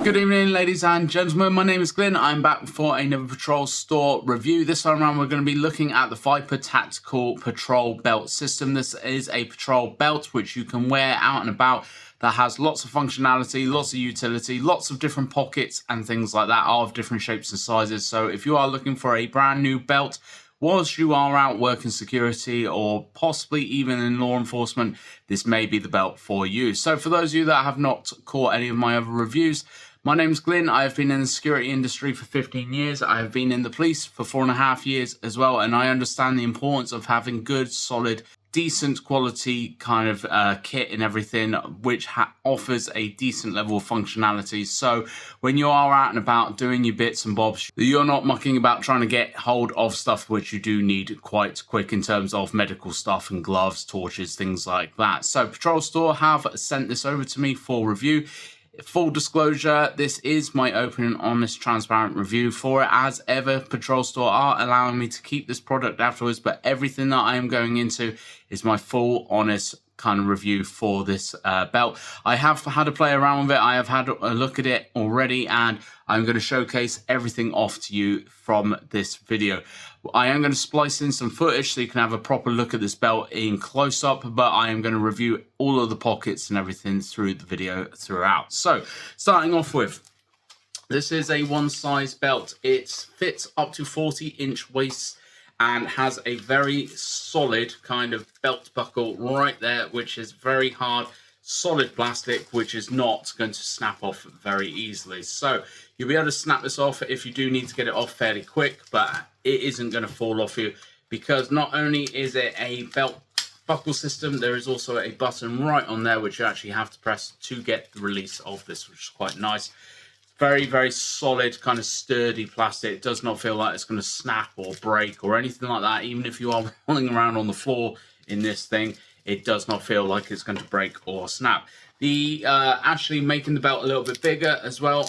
Good evening, ladies and gentlemen. My name is Glyn. I'm back for another Patrol Store review. This time around, we're going to be looking at the Viper Tactical Patrol Belt System. This is a patrol belt which you can wear out and about that has lots of functionality, lots of utility, lots of different pockets and things like that, all of different shapes and sizes. So if you are looking for a brand new belt, whilst you are out working security or possibly even in law enforcement, this may be the belt for you. So for those of you that have not caught any of my other reviews, my name's Glyn. I have been in the security industry for 15 years. I have been in the police for 4.5 years as well, and I understand the importance of having good, solid, decent quality kind of kit and everything, which offers a decent level of functionality. So when you are out and about doing your bits and bobs, you're not mucking about trying to get hold of stuff which you do need quite quick in terms of medical stuff and gloves, torches, things like that. So PatrolStore have sent this over to me for review. Full disclosure, this is my open and honest, transparent review for it. As ever, PatrolStore are allowing me to keep this product afterwards, but everything that I am going into is my full, honest kind of review for this belt. I have had a play around with it. I have had a look at it already, and I'm going to showcase everything off to you from this video. I am going to splice in some footage so you can have a proper look at this belt in close-up, but I am going to review all of the pockets and everything through the video throughout. So, starting off with, this is a one-size belt. It fits up to 40-inch waist and has a very solid kind of belt buckle right there, which is very hard, solid plastic, which is not going to snap off very easily. So you'll be able to snap this off if you do need to get it off fairly quick, but it isn't going to fall off you, because not only is it a belt buckle system, there is also a button right on there which you actually have to press to get the release of this, which is quite nice. Very, very solid, kind of sturdy plastic. It does not feel like it's going to snap or break or anything like that. Even if you are rolling around on the floor in this thing, it does not feel like it's going to break or snap. The actually making the belt a little bit bigger as well.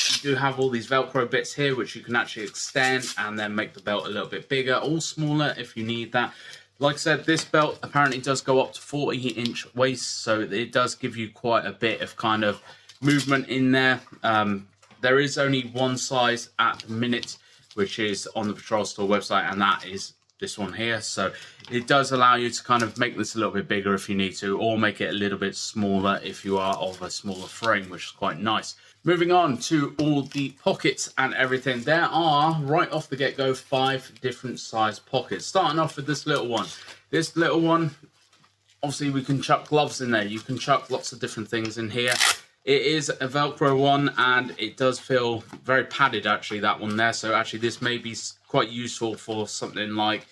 You do have all these Velcro bits here, which you can actually extend and then make the belt a little bit bigger or smaller if you need that. Like I said, this belt apparently does go up to 40-inch waist, so it does give you quite a bit of kind of movement in there. There is only one size at the minute, which is on the PatrolStore website, and that is this one here. So it does allow you to kind of make this a little bit bigger if you need to, or make it a little bit smaller if you are of a smaller frame, which is quite nice. Moving on to all the pockets and everything, there are, right off the get-go, 5 different size pockets. Starting off with this little one. This little one, obviously we can chuck gloves in there. You can chuck lots of different things in here. It is a Velcro one, and it does feel very padded, actually, that one there. So actually this may be quite useful for something like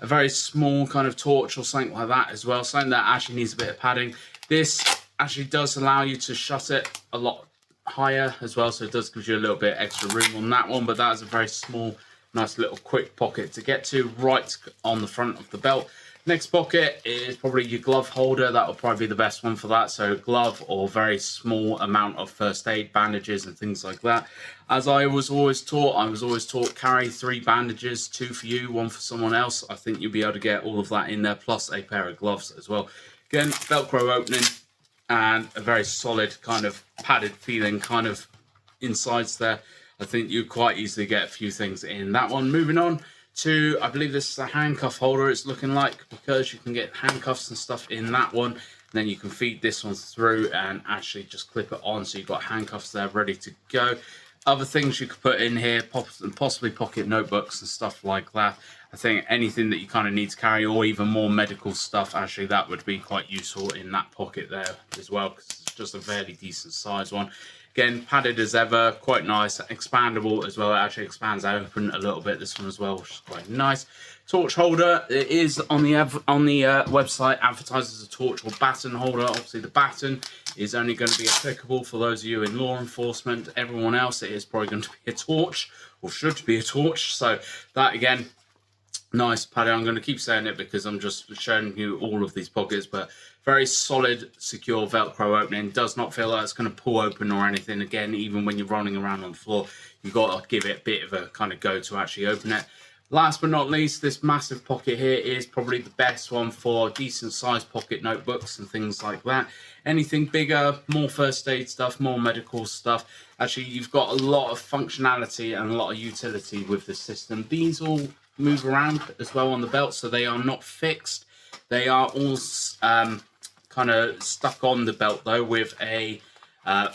a very small kind of torch or something like that as well. Something that actually needs a bit of padding. This actually does allow you to shut it a lot higher as well. So it does give you a little bit extra room on that one. But that is a very small, nice little quick pocket to get to right on the front of the belt. Next pocket is probably your glove holder. That will probably be the best one for that. So glove or very small amount of first aid, bandages and things like that. As I was always taught carry 3 bandages, 2 for you, 1 for someone else. I think you'll be able to get all of that in there, plus a pair of gloves as well. Again, Velcro opening and a very solid kind of padded feeling kind of insides there. I think you quite easily get a few things in that one. Moving on to, I believe this is a handcuff holder, it's looking like, because you can get handcuffs and stuff in that one. And then you can feed this one through and actually just clip it on, so you've got handcuffs there ready to go. Other things you could put in here, possibly pocket notebooks and stuff like that. I think anything that you kind of need to carry, or even more medical stuff, actually that would be quite useful in that pocket there as well, because it's just a fairly decent size one. Again, padded as ever, quite nice, expandable as well. It actually expands open a little bit, this one as well, which is quite nice. Torch holder, it is on the website advertised as a torch or baton holder. Obviously the baton is only going to be applicable for those of you in law enforcement. Everyone else, it is probably going to be a torch, or should be a torch. So that again, nice padding. I'm going to keep saying it because I'm just showing you all of these pockets, but very solid, secure Velcro opening. Does not feel like it's going to pull open or anything. Again, even when you're running around on the floor, you've got to give it a bit of a kind of go to actually open it. Last but not least, this massive pocket here is probably the best one for decent sized pocket notebooks and things like that. Anything bigger, more first aid stuff, more medical stuff. Actually, you've got a lot of functionality and a lot of utility with the system. These all move around as well on the belt, so they are not fixed. They are all kind of stuck on the belt though with a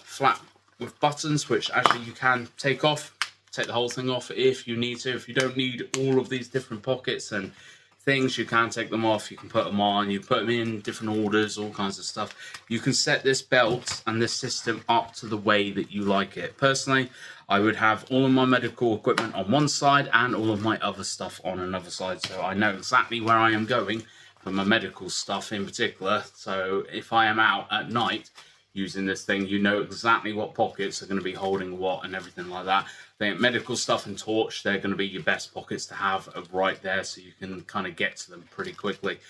flap with buttons, which actually you can take off. Take the whole thing off if you need to. If you don't need all of these different pockets and things, you can take them off. You can put them on. You put them in different orders, all kinds of stuff. You can set this belt and this system up to the way that you like it. Personally, I would have all of my medical equipment on one side and all of my other stuff on another side, so I know exactly where I am going for my medical stuff in particular. So if I am out at night using this thing, you know exactly what pockets are going to be holding what and everything like that. I think medical stuff and torch, they're going to be your best pockets to have right there, so you can kind of get to them pretty quickly.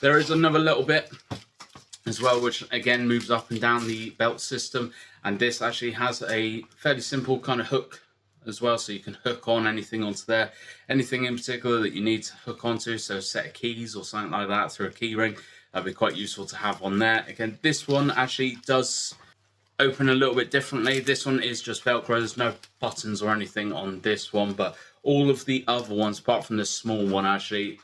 There is another little bit as well, which again moves up and down the belt system, and this actually has a fairly simple kind of hook as well, so you can hook on anything onto there, anything in particular that you need to hook onto, so a set of keys or something like that through a key ring. That'd be quite useful to have on there. Again, this one actually does open a little bit differently. This one is just Velcro. There's no buttons or anything on this one, but all of the other ones, apart from this small one, actually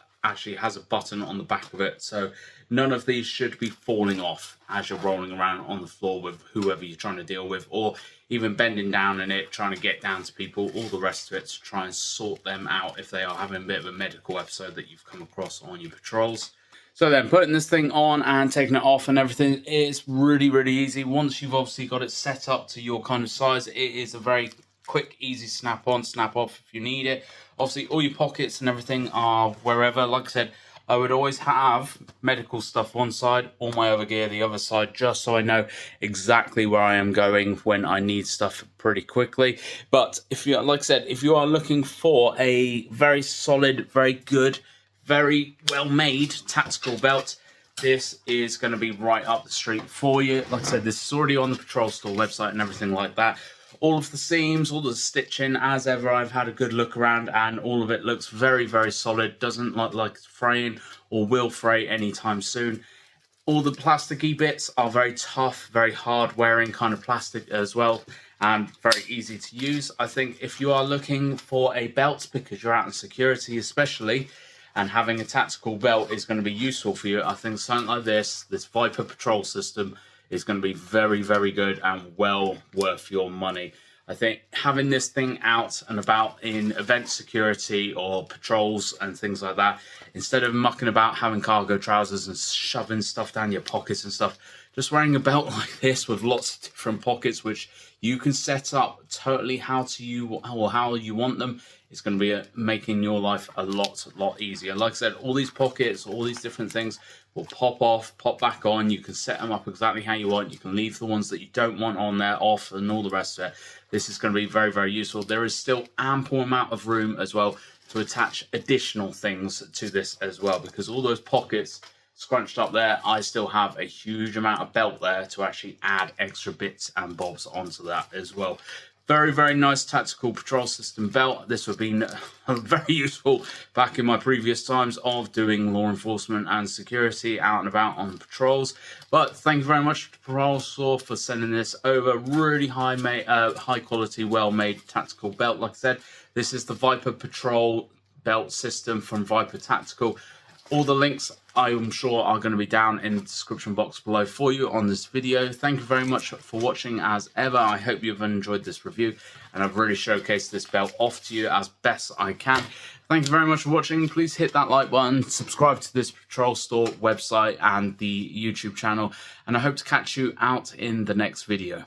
has a button on the back of it. So none of these should be falling off as you're rolling around on the floor with whoever you're trying to deal with, or even bending down in it, trying to get down to people, all the rest of it, to try and sort them out if they are having a bit of a medical episode that you've come across on your patrols. So then putting this thing on and taking it off and everything is really, really easy. Once you've obviously got it set up to your kind of size, it is a very quick, easy snap on, snap off if you need it. Obviously, all your pockets and everything are wherever. Like I said, I would always have medical stuff one side, all my other gear the other side, just so I know exactly where I am going when I need stuff pretty quickly. But if you, like I said, if you are looking for a very solid, very good, very well-made tactical belt, this is going to be right up the street for you. Like I said, this is already on the PatrolStore website and everything like that. All of the seams, all the stitching, as ever, I've had a good look around, and all of it looks very, very solid. Doesn't look like it's fraying or will fray anytime soon. All the plasticky bits are very tough, very hard-wearing kind of plastic as well, and very easy to use. I think if you are looking for a belt because you're out in security especially, and having a tactical belt is going to be useful for you, I think something like this Viper Patrol system, is going to be very, very good and well worth your money. I think having this thing out and about in event security or patrols and things like that, instead of mucking about having cargo trousers and shoving stuff down your pockets and stuff, just wearing a belt like this with lots of different pockets, which you can set up totally how you want them, is going to be making your life a lot easier. Like I said, all these pockets, all these different things will pop off, pop back on. You can set them up exactly how you want. You can leave the ones that you don't want on there off, and all the rest of it. This is going to be very, very useful. There is still ample amount of room as well to attach additional things to this as well, because all those pockets scrunched up there, I still have a huge amount of belt there to actually add extra bits and bobs onto that as well. Very, very nice tactical patrol system belt. This would have been very useful back in my previous times of doing law enforcement and security out and about on patrols. But thank you very much to PatrolStore for sending this over. Really high quality, well-made tactical belt. Like I said, this is the Viper Patrol belt system from Viper Tactical. All the links, I'm sure, are going to be down in the description box below for you on this video. Thank you very much for watching as ever. I hope you've enjoyed this review, and I've really showcased this belt off to you as best I can. Thank you very much for watching. Please hit that like button, subscribe to this PatrolStore website and the YouTube channel, and I hope to catch you out in the next video.